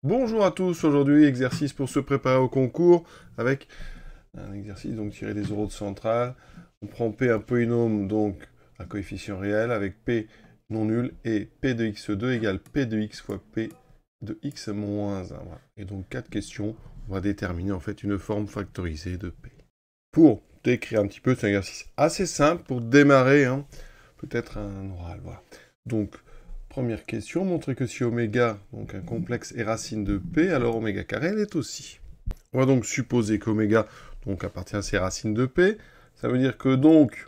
Bonjour à tous, aujourd'hui exercice pour se préparer au concours avec un exercice donc tiré des euros de centrale. On prend P un polynôme donc un coefficient réel avec P non nul et P de x2 égale P de x fois P de x moins 1. Voilà. Et donc 4 questions, on va déterminer en fait une forme factorisée de P. Pour décrire un petit peu, c'est un exercice assez simple pour démarrer peut-être un oral. Voilà. Donc première question, montrer que si oméga, donc un complexe, est racine de P, alors oméga carré l'est aussi. On va donc supposer qu'oméga donc, appartient à ces racines de P. Ça veut dire que donc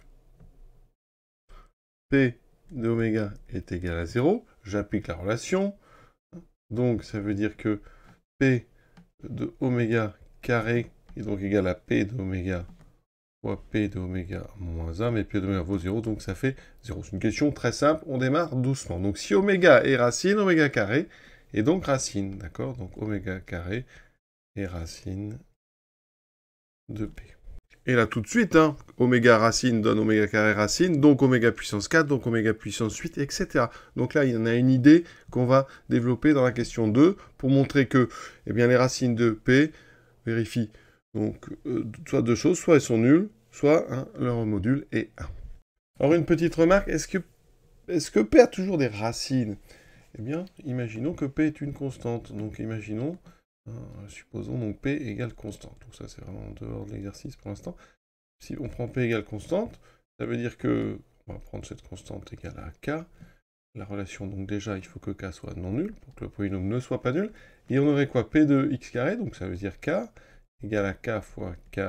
P de oméga est égal à 0. J'applique la relation. Donc ça veut dire que P de oméga carré est donc égal à P de oméga fois P de oméga moins 1, mais P de oméga vaut 0, donc ça fait 0. C'est une question très simple, on démarre doucement. Donc si oméga est racine, oméga carré est donc racine, d'accord? Donc oméga carré est racine de P. Et là tout de suite, oméga racine donne oméga carré racine, donc oméga puissance 4, donc oméga puissance 8, etc. Donc là, il y en a une idée qu'on va développer dans la question 2 pour montrer que eh bien, les racines de P vérifient donc soit deux choses, soit elles sont nulles, soit leur module est 1. Alors une petite remarque, est-ce que P a toujours des racines? Eh bien, imaginons que P est une constante. Donc imaginons, supposons donc P égale constante. Donc ça c'est vraiment en dehors de l'exercice pour l'instant. Si on prend P égale constante, ça veut dire que, on va prendre cette constante égale à K. La relation, donc déjà, il faut que K soit non nul, pour que le polynôme ne soit pas nul. Et on aurait quoi? P de x carré, donc ça veut dire K, égale à K fois K.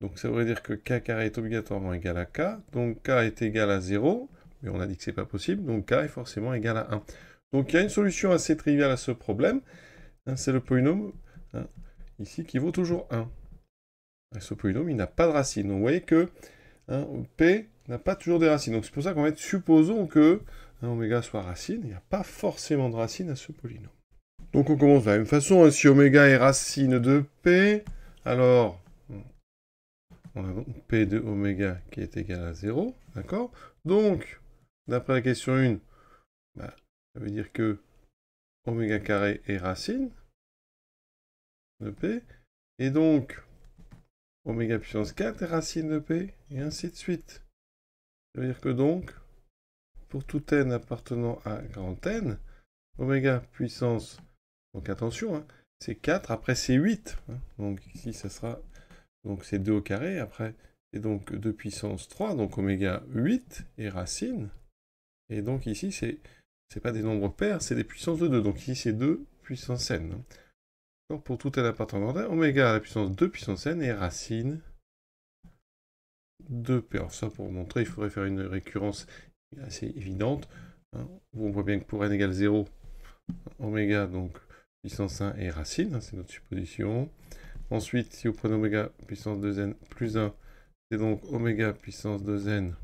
Donc ça voudrait dire que K carré est obligatoirement égal à K. Donc K est égal à 0, mais on a dit que c'est pas possible, donc K est forcément égal à 1. Donc il y a une solution assez triviale à ce problème, c'est le polynôme, ici, qui vaut toujours 1. Et ce polynôme, il n'a pas de racine. Donc vous voyez que P n'a pas toujours des racines. Donc c'est pour ça qu'en fait, supposons que oméga soit racine, il n'y a pas forcément de racine à ce polynôme. Donc on commence de la même façon. Si oméga est racine de P, alors on a donc P de oméga qui est égal à 0, d'accord? Donc, d'après la question 1, ça veut dire que oméga carré est racine de P, et donc oméga puissance 4 est racine de P, et ainsi de suite. Ça veut dire que donc, pour tout n appartenant à grand N, oméga puissance, donc attention, c'est 4, après c'est 8. Donc ici, ça sera, donc c'est 2 au carré, après c'est donc 2 puissance 3, donc oméga 8 est racine. Et donc ici, c'est pas des nombres pairs, c'est des puissances de 2. Donc ici, c'est 2 puissance n. Pour tout n appartenant à oméga à la puissance 2 puissance n est racine de P. Alors ça, pour montrer, il faudrait faire une récurrence assez évidente. On voit bien que pour n égale 0, oméga, donc puissance 1 est racine, c'est notre supposition. Ensuite, si vous prenez oméga puissance 2n plus 1, c'est donc oméga puissance 2n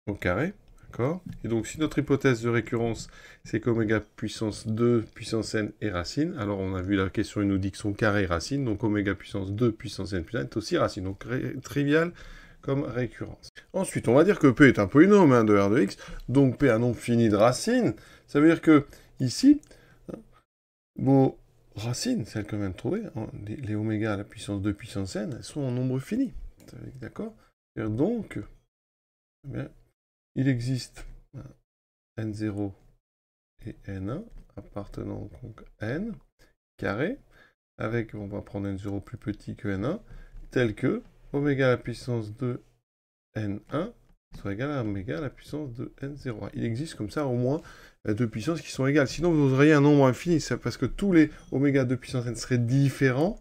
au carré. D'accord? Et donc, si notre hypothèse de récurrence, c'est qu'oméga puissance 2 puissance n est racine, alors on a vu la question, il nous dit que son carré est racine, donc oméga puissance 2 puissance n plus 1 est aussi racine. Donc, trivial comme récurrence. Ensuite, on va dire que P est un polynôme de R de x, donc P a un nombre fini de racines. Ça veut dire que, ici, vos racines, celles qu'on vient de trouver, les oméga à la puissance 2 puissance n, elles sont en nombre fini. D'accord? Donc, eh bien, il existe n0 et n1 appartenant donc à n carré, avec, on va prendre n0 plus petit que n1, tel que oméga à la puissance de n1 soit égal à oméga à la puissance de n0. Il existe comme ça au moins deux puissances qui sont égales. Sinon, vous auriez un nombre infini, c'est parce que tous les oméga de puissance n seraient différents,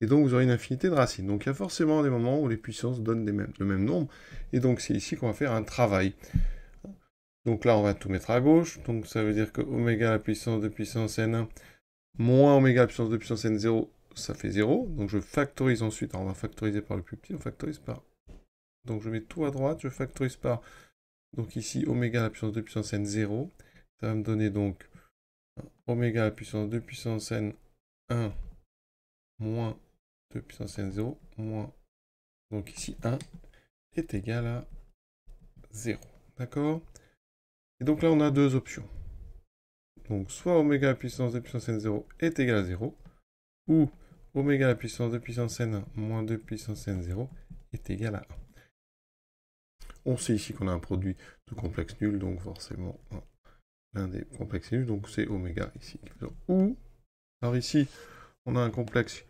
et donc vous aurez une infinité de racines. Donc il y a forcément des moments où les puissances donnent le même nombre, et donc c'est ici qu'on va faire un travail. Donc là, on va tout mettre à gauche. Donc ça veut dire que oméga à la puissance de puissance n1 moins oméga à la puissance de puissance n0, ça fait 0. Donc je factorise ensuite. Alors on va factoriser par le plus petit, on factorise par... Donc je mets tout à droite, je factorise par... Donc ici, oméga à la puissance de puissance n0. Ça va me donner donc oméga à la puissance de puissance n1 moins 2 puissance n0 moins... Donc ici, 1 est égal à 0. D'accord? Et donc là, on a deux options. donc soit oméga à la puissance 2 puissance n0 est égal à 0, ou oméga à la puissance 2 puissance n1 moins 2 puissance n0 est égal à 1. On sait ici qu'on a un produit de complexe nul, donc forcément l'un des complexes nuls, donc c'est oméga ici. Ou, alors ici, on a un complexe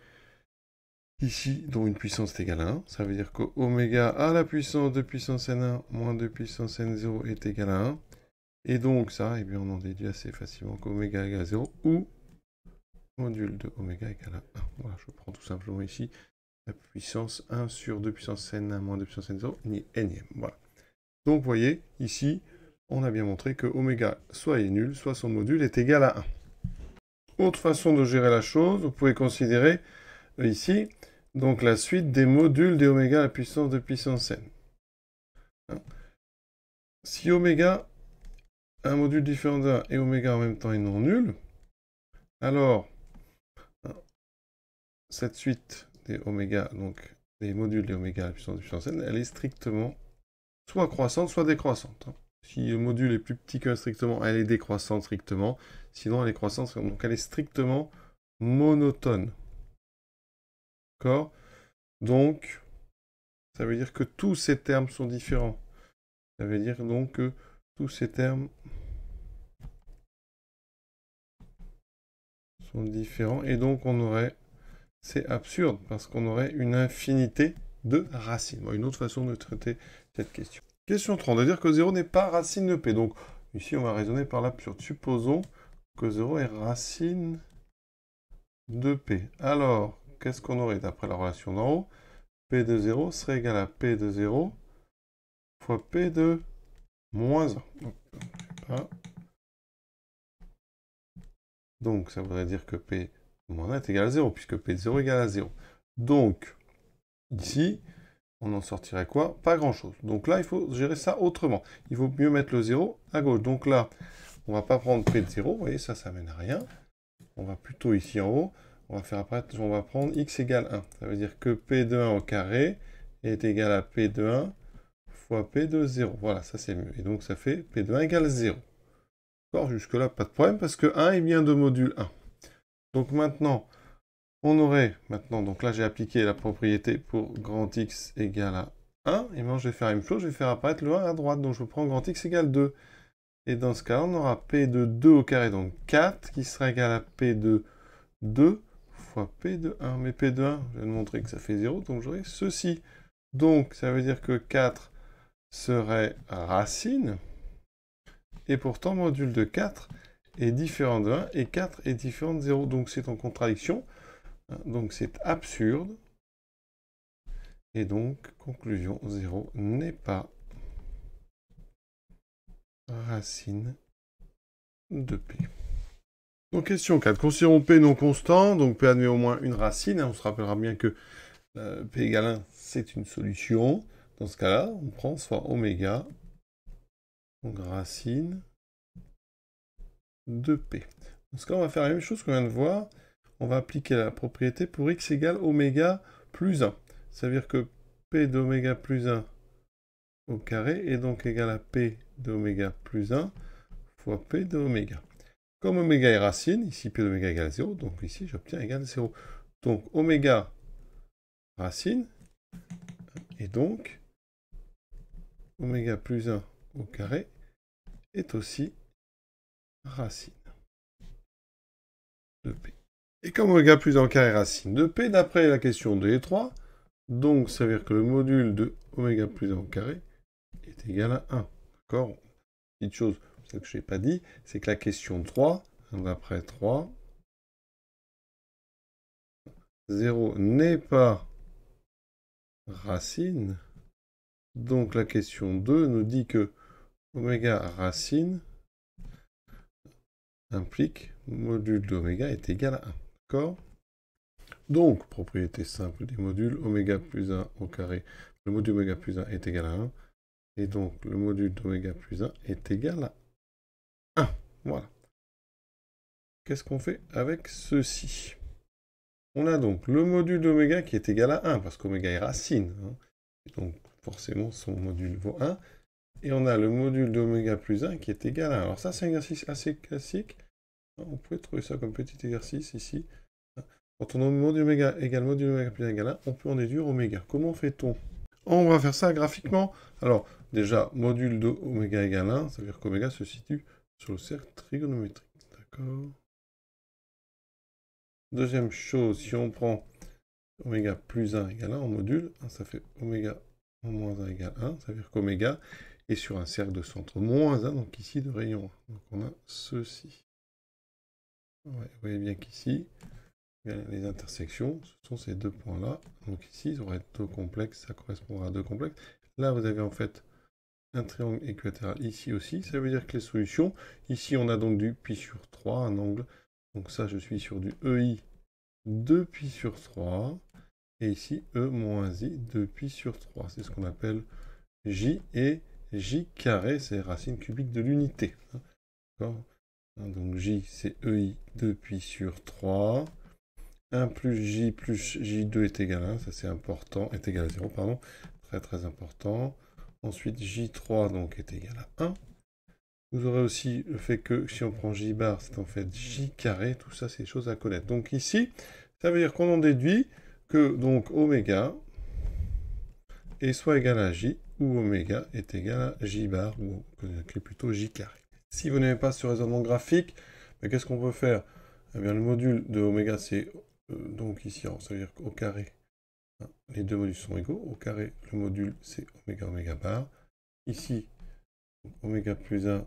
ici dont une puissance est égale à 1, ça veut dire que oméga à la puissance 2 puissance n1 moins 2 puissance n0 est égal à 1, et donc ça, eh bien, on en déduit assez facilement qu'oméga égale à 0, ou module de oméga égale à 1. Voilà, je prends tout simplement ici la puissance 1 sur 2 puissance n1 moins 2 puissance n0, énième. Voilà. Donc, vous voyez, ici, on a bien montré que oméga soit est nul, soit son module est égal à 1. Autre façon de gérer la chose, vous pouvez considérer ici, donc la suite des modules des oméga à la puissance de puissance n. Si oméga a un module différent de 1 et oméga en même temps est non nul, alors cette suite des oméga, donc des modules des oméga à la puissance de puissance n, elle est strictement soit croissante, soit décroissante. Si le module est plus petit que strictement, elle est décroissante strictement. Sinon, elle est croissante, donc elle est strictement monotone. D'accord? Donc, ça veut dire que tous ces termes sont différents. Ça veut dire donc que tous ces termes sont différents. Et donc, on aurait... C'est absurde, parce qu'on aurait une infinité de racines. Bon, une autre façon de traiter cette question. Question 30, de dire que 0 n'est pas racine de P. Donc, ici, on va raisonner par l'absurde. Supposons que 0 est racine de P. Alors, qu'est-ce qu'on aurait d'après la relation d'en haut? P de 0 serait égal à P de 0 fois P de moins 1. Donc, ça voudrait dire que P de moins 1 est égal à 0, puisque P de 0 est égal à 0. Donc, ici, on en sortirait quoi? Pas grand-chose. Donc là, il faut gérer ça autrement. Il vaut mieux mettre le 0 à gauche. Donc là, on ne va pas prendre P de 0. Vous voyez, ça mène à rien. On va plutôt ici en haut. On va faire apparaître, on va prendre x égale 1. Ça veut dire que P de 1 au carré est égal à P de 1 fois P de 0. Voilà, ça c'est mieux. Et donc ça fait P de 1 égale 0. D'accord, jusque-là, pas de problème, parce que 1 est bien de module 1. Donc maintenant, on aurait, donc là j'ai appliqué la propriété pour grand X égale à 1, et maintenant je vais faire la même chose, je vais faire apparaître le 1 à droite, donc je prends grand X égale 2. Et dans ce cas-là, on aura P de 2 au carré, donc 4, qui sera égal à P de 2 fois P de 1. Mais P de 1, je viens de montrer que ça fait 0, donc j'aurai ceci. Donc ça veut dire que 4 serait racine, et pourtant module de 4 est différent de 1, et 4 est différent de 0, donc c'est en contradiction. Donc c'est absurde. Et donc, conclusion, 0 n'est pas racine de P. Donc question 4. Considérons P non constant. Donc P admet au moins une racine. On se rappellera bien que P égale 1, c'est une solution. Dans ce cas-là, on prend soit oméga, donc racine de P. Dans ce cas, on va faire la même chose qu'on vient de voir. On va appliquer la propriété pour x égale oméga plus 1. Ça veut dire que P d'oméga plus 1 au carré est donc égal à P d'oméga plus 1 fois P de oméga. Comme oméga est racine, ici P d'oméga égale 0, donc ici j'obtiens égal 0. Donc oméga racine, et donc oméga plus 1 au carré est aussi racine de P. Et comme oméga plus 1 au carré est racine de P, d'après la question 2 et 3, donc ça veut dire que le module de oméga plus 1 au carré est égal à 1. D'accord? Petite chose, ce que je n'ai pas dit, c'est que la question 3, d'après 3, 0 n'est pas racine. Donc la question 2 nous dit que oméga racine implique module d'oméga est égal à 1. D'accord? Donc, propriété simple des modules, oméga plus 1 au carré, le module oméga plus 1 est égal à 1. Et donc, le module d'oméga plus 1 est égal à 1. Voilà. Qu'est-ce qu'on fait avec ceci? On a donc le module d'oméga qui est égal à 1, parce qu'oméga est racine. Donc, forcément, son module vaut 1. Et on a le module d'oméga plus 1 qui est égal à 1. Alors ça, c'est un exercice assez classique. On pourrait trouver ça comme petit exercice ici. Quand on a module oméga égale module oméga plus 1 égale 1, on peut en déduire oméga. Comment fait-on? On va faire ça graphiquement. Alors, déjà, module de oméga égale 1, ça veut dire qu'oméga se situe sur le cercle trigonométrique. D'accord. Deuxième chose, si on prend oméga plus 1 égale 1 en module, ça fait oméga en moins 1 égale 1, ça veut dire qu'oméga est sur un cercle de centre moins 1, donc ici de rayon 1. Donc on a ceci. Ouais, vous voyez bien qu'ici, les intersections, ce sont ces deux points-là. Donc ici, ça aurait deux complexes, ça correspondra à deux complexes. Là, vous avez en fait un triangle équilatéral ici aussi. Ça veut dire que les solutions, ici, on a donc du pi sur 3, un angle. Donc ça, je suis sur du EI 2 pi sur 3. Et ici, E moins I 2 pi sur 3. C'est ce qu'on appelle J. Et J carré, c'est racine cubique de l'unité. D'accord ? Donc J, c'est EI 2 pi sur 3. 1 plus J2 est égal à 1, ça c'est important, est égal à 0, pardon, très très important. Ensuite, J3 donc est égal à 1. Vous aurez aussi le fait que si on prend J bar, c'est en fait J carré, tout ça c'est des choses à connaître. Donc ici, ça veut dire qu'on en déduit que donc oméga est soit égal à J, ou oméga est égal à J bar, ou on écrit plutôt J carré. Si vous n'aimez pas ce raisonnement graphique, qu'est-ce qu'on peut faire? Eh bien, le module de oméga, c'est donc ici, ça veut dire qu'au carré, les deux modules sont égaux. Au carré, le module, c'est oméga, oméga bar. Ici, oméga plus 1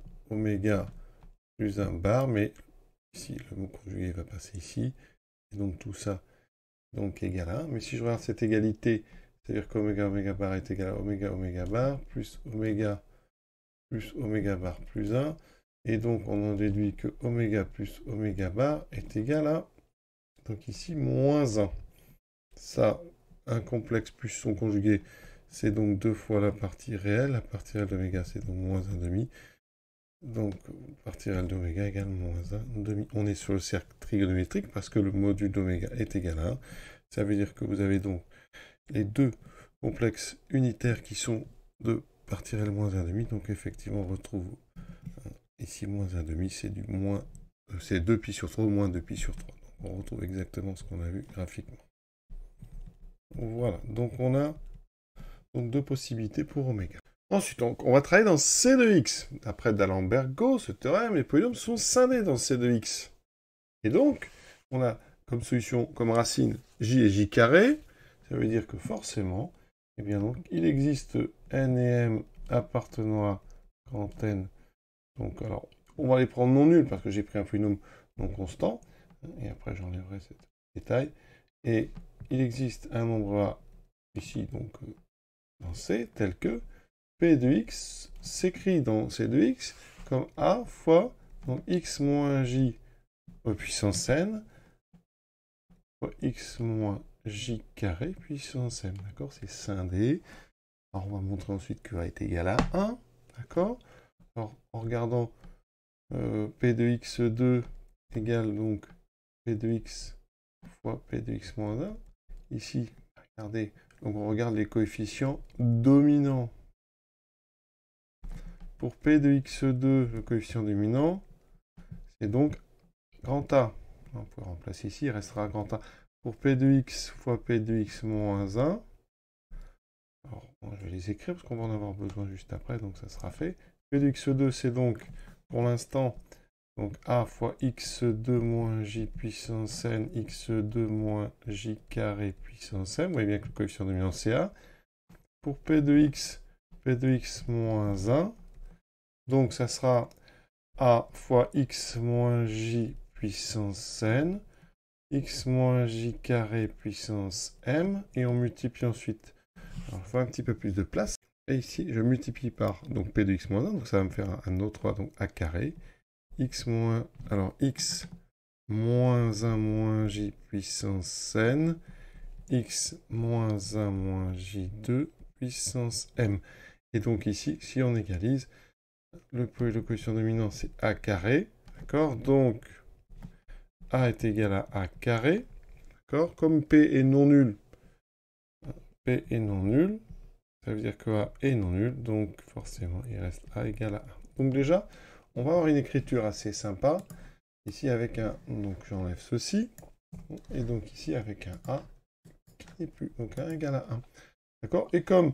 bar, mais ici, le mot conjugué va passer ici. Et donc, tout ça, donc, égal à 1. Mais si je regarde cette égalité, c'est-à-dire qu'oméga, oméga bar est égal à oméga, oméga bar, plus oméga bar plus 1. Et donc, on en déduit que oméga plus oméga bar est égal à, donc ici, moins 1. Ça, un complexe plus son conjugué, c'est donc 2 fois la partie réelle. La partie réelle d'oméga, c'est donc moins 1 demi. Donc, partie réelle d'oméga égale moins 1 demi. On est sur le cercle trigonométrique parce que le module d'oméga est égal à 1. Ça veut dire que vous avez donc les deux complexes unitaires qui sont de partie réelle moins 1 demi. Donc, effectivement, on retrouve ici moins 1 demi, c'est du moins, c'est 2 pi sur 3 ou moins 2 pi sur 3. Donc, on retrouve exactement ce qu'on a vu graphiquement. Voilà, donc on a donc deux possibilités pour oméga. Ensuite, donc, on va travailler dans C de x. D'après d'Alembert-Gauss, ce théorème, les polynômes sont scindés dans C de x. Et donc, on a comme solution, comme racine, j et j carré. Ça veut dire que forcément, eh bien donc, il existe n et m appartenant à grand N. Donc, alors, on va les prendre non nuls parce que j'ai pris un polynôme non constant. Et après, j'enlèverai ce détail. Et il existe un nombre A ici, donc dans C, tel que P de x s'écrit dans C de x comme A fois donc, x moins j au puissance n fois x moins j carré puissance m. D'accord? C'est scindé. Alors, on va montrer ensuite que A est égal à 1. D'accord? Alors, en regardant P de x2 égale donc P de x fois P de x moins 1. Ici, regardez, donc on regarde les coefficients dominants. Pour P de x2, le coefficient dominant, c'est donc grand A. On peut remplacer ici, il restera grand A. Pour P de x fois P de x moins 1, alors je vais les écrire parce qu'on va en avoir besoin juste après, donc ça sera fait. P de x2, c'est donc, pour l'instant, donc A fois x2 moins j puissance n, x2 moins j carré puissance m. Vous voyez bien que le coefficient dominant, c'est A. Pour P de x moins 1, donc ça sera A fois x moins j puissance n, x moins j carré puissance m, et on multiplie ensuite. Alors, il faut un petit peu plus de place. Et ici, je multiplie par donc p de x moins 1, donc ça va me faire un autre donc a carré. X moins, alors x moins 1 moins j puissance n, x moins 1 moins j2 puissance m. Et donc ici, si on égalise, le coefficient dominant, c'est a carré. D'accord? Donc, a est égal à a carré. D'accord? Comme p est non nul, p est non nul, ça veut dire que a est non nul. Donc, forcément, il reste a égale à 1. Donc déjà, on va avoir une écriture assez sympa. ici avec un, donc j'enlève ceci, et donc ici avec un A qui n'est plus, donc 1 égale à 1. D'accord? Et comme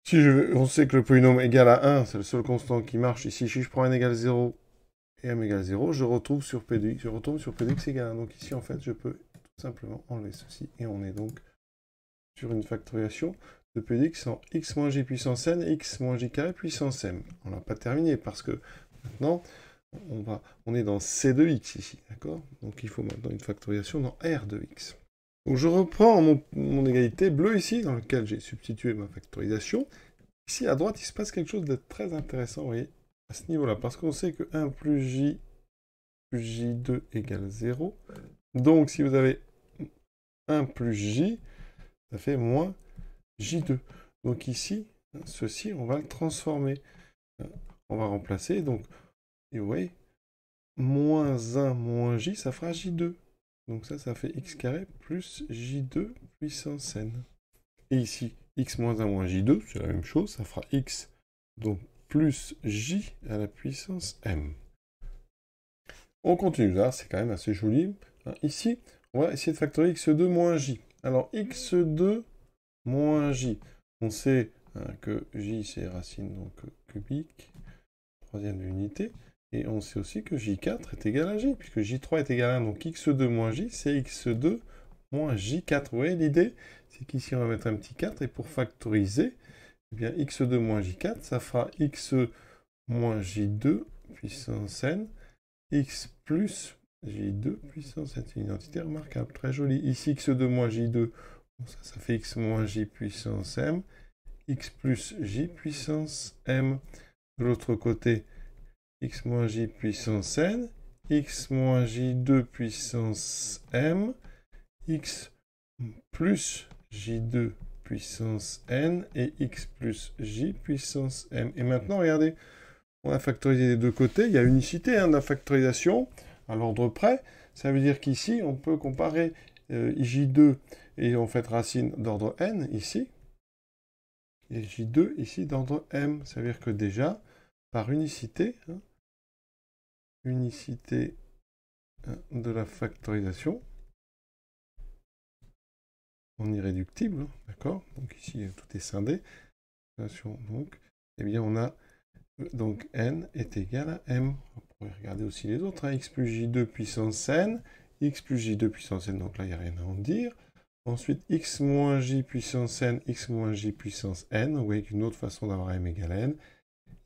si on sait que le polynôme égal à 1, c'est le seul constant qui marche, ici si je prends n égale 0 et m égale 0, je retombe sur p de x égale 1. Donc ici en fait je peux tout simplement enlever ceci, et on est donc sur une factorisation de p de x en x moins j puissance n, x moins j carré puissance m. On n'a pas terminé parce que maintenant, on est dans c de x ici, d'accord? Donc il faut maintenant une factorisation dans r de x. Donc je reprends mon égalité bleue ici, dans lequel j'ai substitué ma factorisation. Ici, à droite, il se passe quelque chose de très intéressant, vous voyez, à ce niveau-là, parce qu'on sait que 1 plus j plus j2 égale 0. Donc si vous avez 1 plus j, ça fait moins j2. Donc ici, ceci, on va le transformer. On va remplacer, donc, et vous voyez, moins 1 moins j, ça fera j2. Donc ça fait x carré plus j2 puissance n. Et ici, x moins 1 moins j2, c'est la même chose, ça fera x, donc plus j à la puissance m. On continue, là, c'est quand même assez joli. Ici, on va essayer de factoriser x2 moins j. Alors, x2 moins j, on sait que j, c'est racine donc, cubique, troisième unité. Et on sait aussi que j4 est égal à j, puisque j3 est égal à 1. Donc x2 moins j, c'est x2 moins j4. Vous voyez l'idée? C'est qu'ici, on va mettre un petit 4. Et pour factoriser, eh bien, x2 moins j4, ça fera x moins j2 puissance n, x plus j2 puissance n. C'est une identité remarquable, très jolie. Ici, x2 moins j2, bon, ça fait x moins j puissance m, x plus j puissance m. De l'autre côté, x moins j puissance n, x moins j2 puissance m, x plus j2 puissance n et x plus j puissance m. Et maintenant, regardez, on a factorisé des deux côtés. Il y a unicité de la factorisation à l'ordre près. Ça veut dire qu'ici, on peut comparer j2 et en fait racine d'ordre n ici, et j2 ici d'ordre m. Ça veut dire que déjà, par unicité, unicité de la factorisation en irréductible, d'accord? Donc ici, tout est scindé. Donc, eh bien, on a donc n est égal à m. On pourrait regarder aussi les autres, x plus j2 puissance n, x plus j2 puissance n, donc là, il n'y a rien à en dire. Ensuite, x moins j puissance n, x moins j puissance n. Vous voyez qu'une autre façon d'avoir m égale n.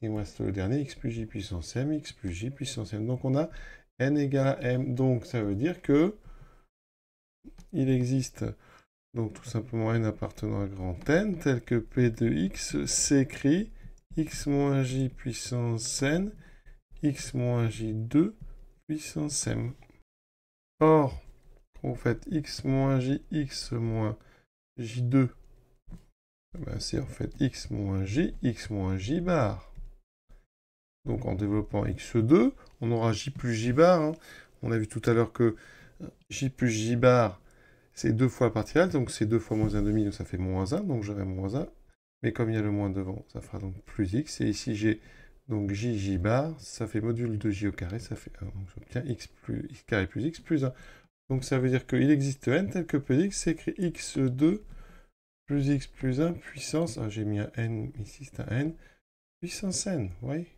Et il me reste le dernier, x plus j puissance m, x plus j puissance m. Donc on a n égale à m. Donc ça veut dire que il existe donc tout simplement n appartenant à grand n, tel que p de x s'écrit x moins j puissance n, x moins j2 puissance m. Or, quand vous faites x moins j, x moins j2, ben c'est en fait x moins j bar. Donc en développant x2, on aura j plus j bar. On a vu tout à l'heure que j plus j bar, c'est 2 fois la partie réelle, donc c'est 2 fois moins 1,5, donc ça fait moins 1, donc j'aurai moins 1. Mais comme il y a le moins devant, ça fera donc plus x. Et ici, j'ai donc j bar, ça fait module de j au carré, ça fait 1. Donc j'obtiens x carré plus x plus 1. Donc ça veut dire qu'il existe n tel que p de x, c'est écrit x2 plus x plus 1 puissance, j'ai mis un n, ici c'est un n, puissance n, vous voyez?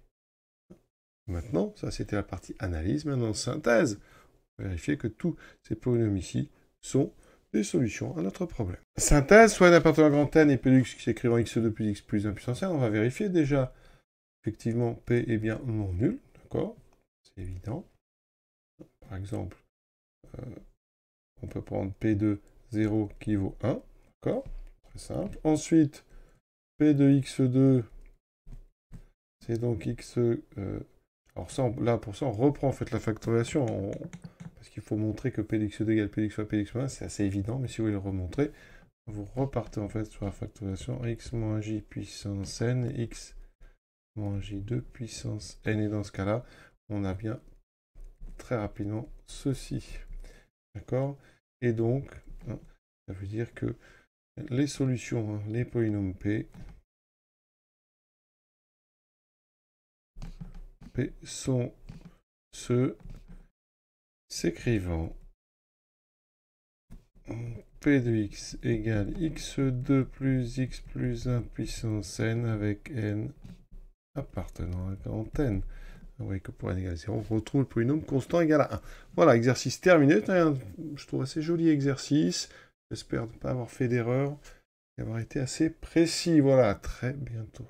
Maintenant, ça c'était la partie analyse, maintenant synthèse. On va vérifier que tous ces polynômes ici sont des solutions à notre problème. Synthèse, soit n appartenant à grand n et p de x qui s'écrit en x2 plus x plus 1 puissance n, on va vérifier déjà, effectivement, p est bien non nul, d'accord? C'est évident. Par exemple, on peut prendre p de 0 qui vaut 1, d'accord? Très simple. Ensuite, p de x2, c'est donc x... alors ça, là, pour ça, on reprend en fait la factorisation, parce qu'il faut montrer que p de x2 égale p de x fois p de x moins 1, c'est assez évident, mais si vous voulez le remontrer, vous repartez en fait sur la factorisation x moins j puissance n, x moins j2 puissance n, et dans ce cas-là, on a bien très rapidement ceci. D'accord? Et donc, ça veut dire que les solutions, les polynômes P sont ceux s'écrivant P de x égale x2 plus x plus 1 puissance n avec n appartenant à grand N. Vous voyez que pour n égale 0, on retrouve le polynôme constant égal à 1. Voilà, exercice terminé. Je trouve assez joli exercice. J'espère ne pas avoir fait d'erreur et avoir été assez précis. Voilà, à très bientôt.